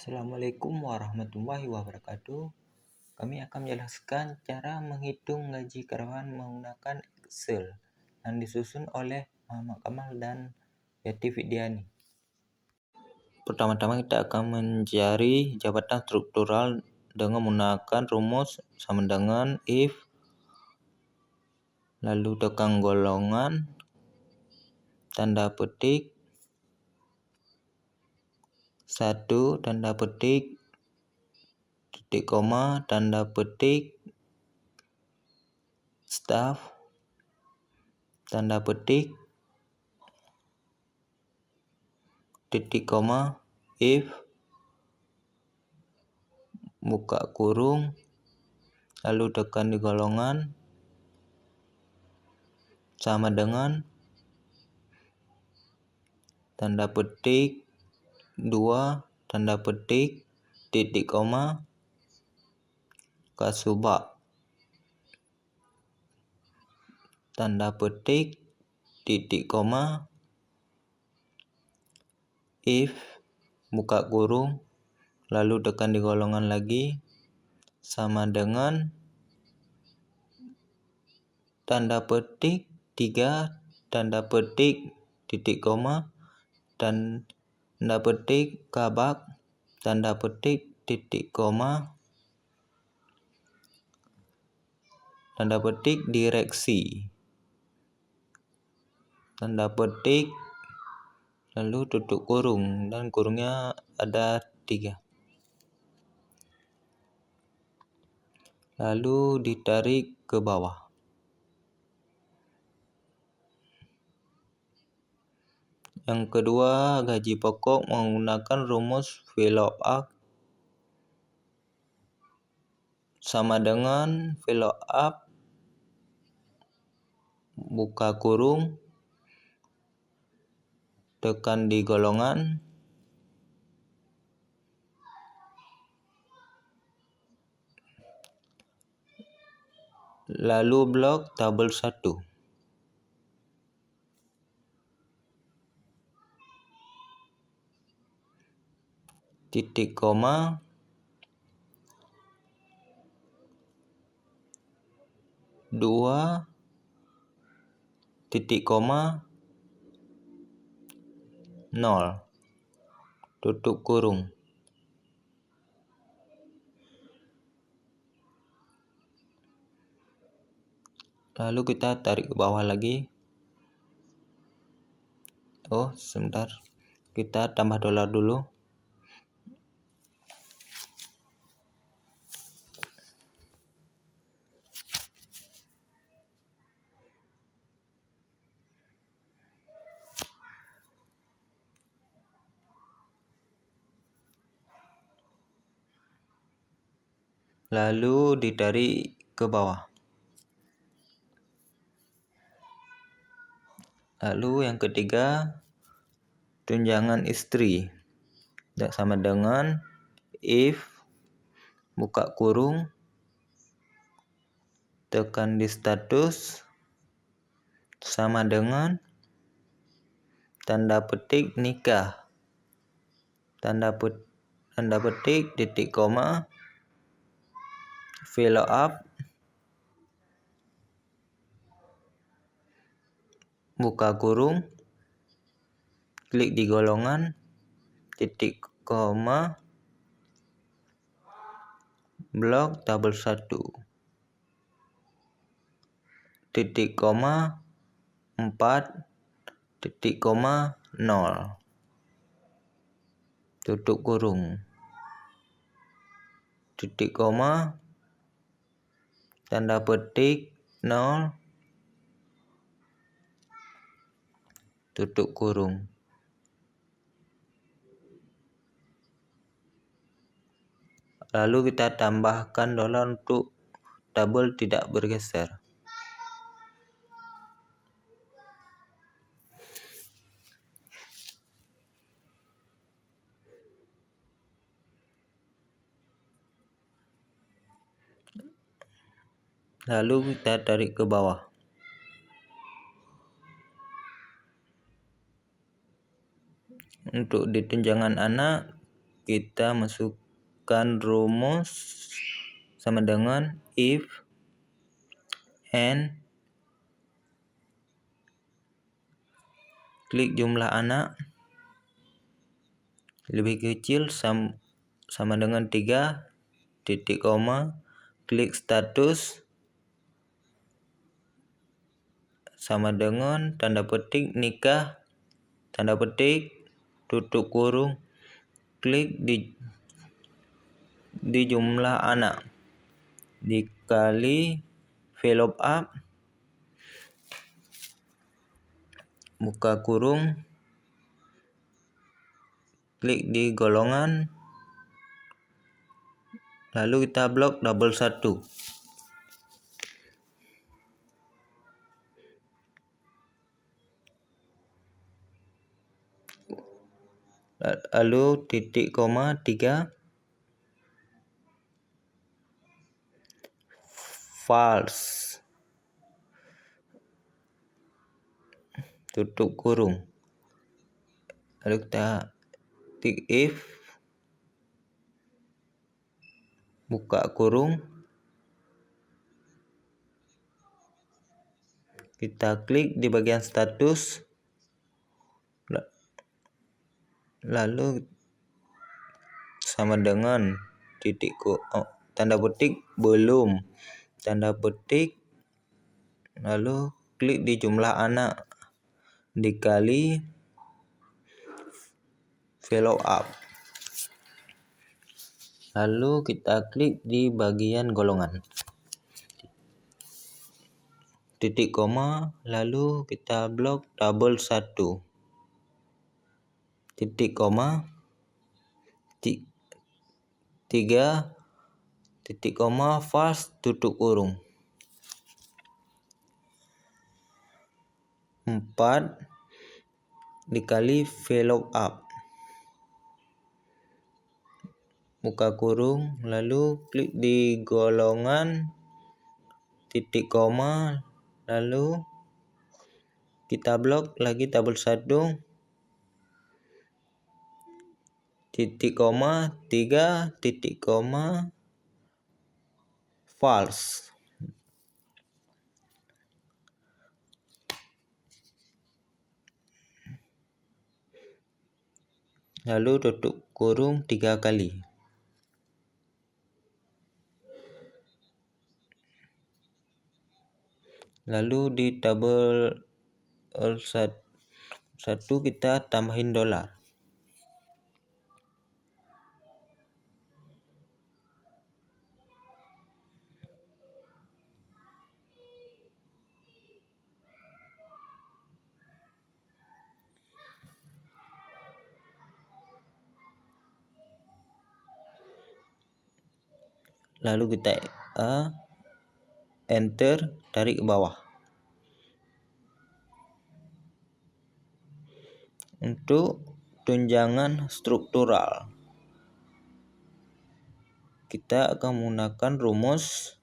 Assalamualaikum warahmatullahi wabarakatuh. Kami akan menjelaskan cara menghitung gaji karyawan menggunakan Excel yang disusun oleh Muhammad Kamal dan Yati Fidiani. Pertama-tama kita akan mencari jabatan struktural dengan menggunakan rumus sama dengan if, lalu tekan golongan, tanda petik, 1, tanda petik, titik koma, tanda petik, staff, tanda petik, titik koma, if, buka kurung, lalu tekan di golongan, sama dengan, tanda petik, 2, tanda petik, titik koma, kasubak, tanda petik, titik koma, if, buka kurung, lalu tekan di golongan lagi, sama dengan, tanda petik, 3, tanda petik, titik koma, dan tanda petik, kabak, tanda petik, titik koma, tanda petik, direksi, tanda petik, lalu tutup kurung, dan kurungnya ada 3. Lalu ditarik ke bawah. Yang kedua, gaji pokok menggunakan rumus VLOOKUP sama dengan VLOOKUP, buka kurung, tekan di golongan, lalu blok tabel 1. Titik koma, dua, titik koma, 0, tutup kurung. Lalu kita tarik ke bawah lagi. Oh, sebentar. Kita tambah dolar dulu. Lalu ditarik ke bawah. Lalu yang ketiga, tunjangan istri. Sama dengan if, buka kurung, tekan di status, sama dengan, tanda petik, nikah, tanda petik, titik koma, VLOOKUP, buka kurung, klik di golongan, titik koma, blok tabel 1, titik koma, 4, titik koma, 0, tutup kurung, titik koma, tanda petik, 0, tutup kurung. Lalu kita tambahkan dolar untuk tabel tidak bergeser. Lalu kita tarik ke bawah. Untuk di tunjangan anak, kita masukkan rumus sama dengan if n klik jumlah anak lebih kecil sama dengan 3 titik koma, klik status sama dengan tanda petik nikah, tanda petik, tutup kurung, klik di jumlah anak dikali envelope up, buka kurung, klik di golongan, lalu kita blok double 1. Lalu titik koma 3 false, tutup kurung, lalu kita klik if, buka kurung, kita klik di bagian status, lalu sama dengan tanda petik belum, tanda petik, lalu klik di jumlah anak dikali envelope up, lalu kita klik di bagian golongan, titik koma, lalu kita blok double 1, titik koma 3 titik koma false, tutup kurung, 4 dikali envelope up, buka kurung, lalu klik di golongan, titik koma, lalu kita blok lagi double 1, titik koma 3 titik koma false, lalu tutup kurung 3 kali. Lalu di double 1 kita tambahin dolar. Lalu kita enter, tarik ke bawah. Untuk tunjangan struktural, kita akan menggunakan rumus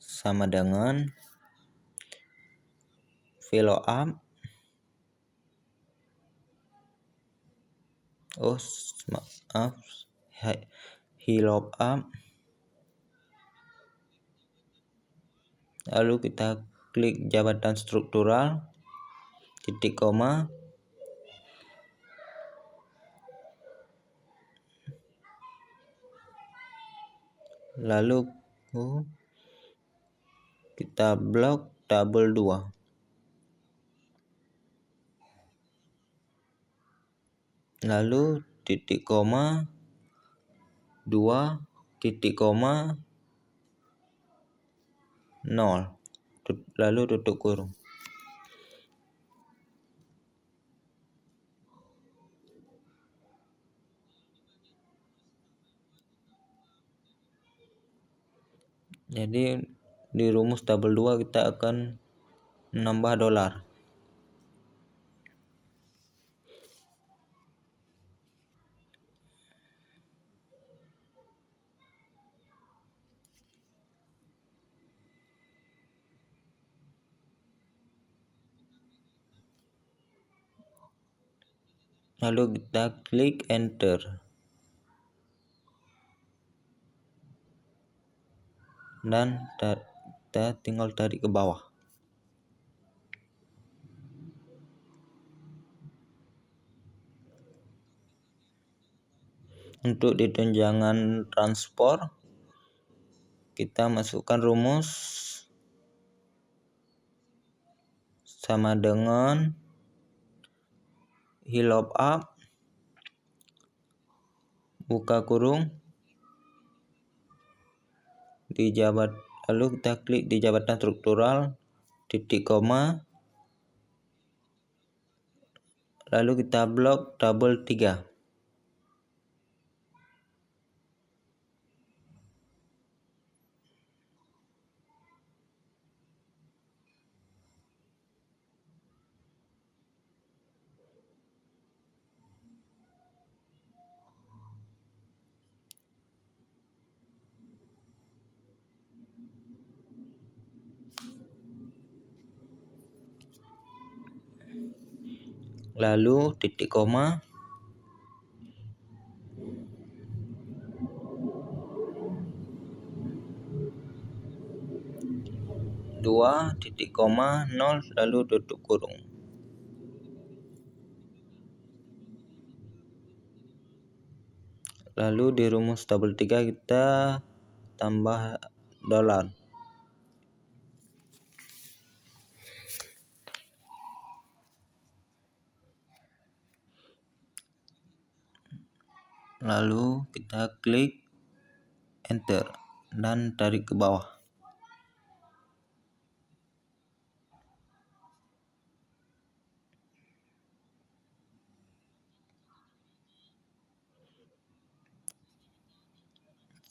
sama dengan envelope up, envelope up, lalu kita klik jabatan struktural, titik koma, lalu kita blok double 2, lalu titik koma 2 titik koma 0, lalu tutup kurung. Jadi di rumus double 2 kita akan menambah dolar. lalu kita klik enter dan kita tinggal tarik ke bawah. Untuk di tunjangan transport kita masukkan rumus sama dengan hilop up buka kurung lalu kita klik di jabatan struktural titik koma, lalu kita blok double 3. Lalu titik koma, dua titik koma 0 lalu tutup kurung. Lalu di rumus double 3 kita tambah dolar. Lalu kita klik enter dan tarik ke bawah.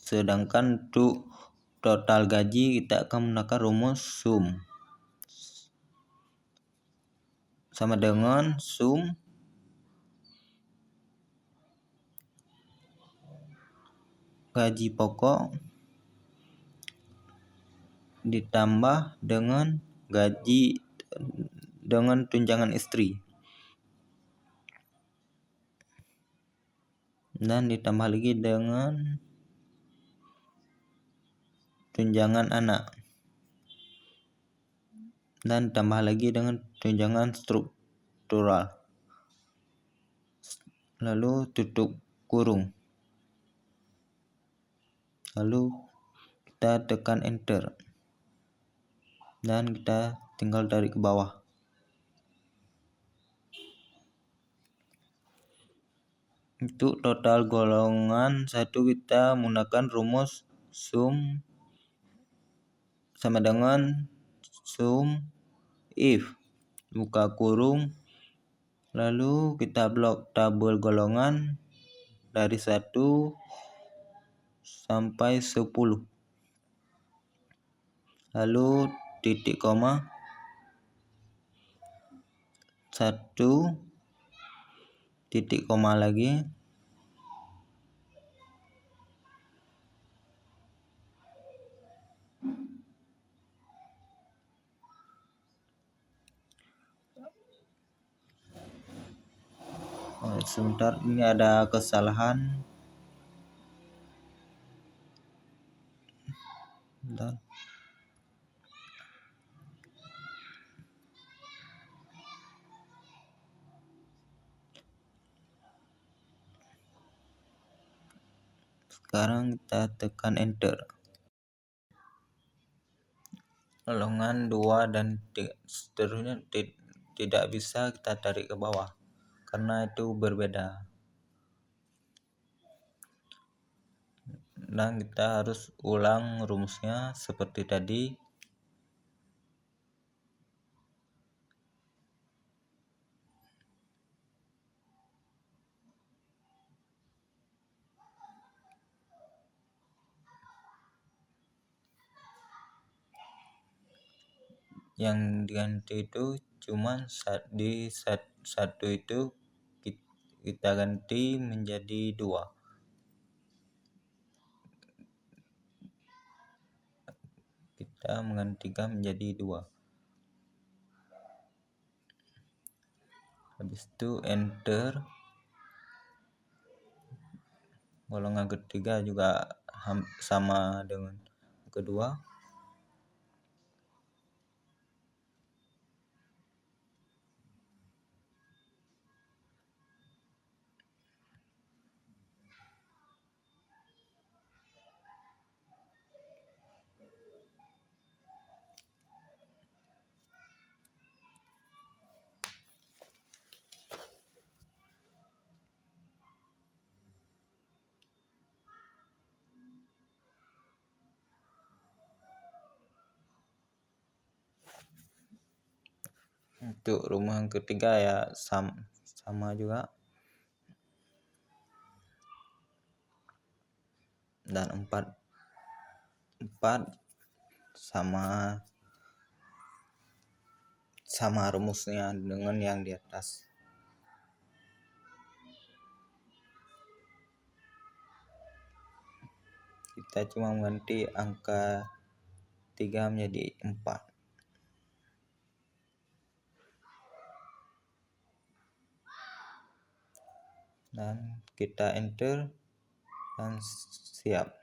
Sedangkan untuk total gaji kita akan menggunakan rumus sum sama dengan sum gaji pokok ditambah dengan gaji dengan tunjangan istri dan ditambah lagi dengan tunjangan anak dan tambah lagi dengan tunjangan struktural, lalu tutup kurung, lalu kita tekan enter dan kita tinggal tarik ke bawah. Untuk total golongan 1 kita menggunakan rumus sum sama dengan sum if buka kurung, lalu kita blok tabel golongan dari 1 sampai 10, lalu titik koma 1 titik koma lagi, sebentar ini ada kesalahan dan sekarang kita tekan enter. Golongan 2 dan seterusnya tidak bisa kita tarik ke bawah karena itu berbeda, dan kita harus ulang rumusnya seperti tadi. Yang diganti itu cuman di satu itu kita ganti menjadi 2. Kita menggantikan menjadi 2. Habis itu enter golongan ketiga juga sama dengan kedua. Untuk rumus yang ketiga ya sama juga, dan 4 sama rumusnya dengan yang di atas. Kita cuma mengganti angka 3 menjadi 4. Dan kita enter dan siap.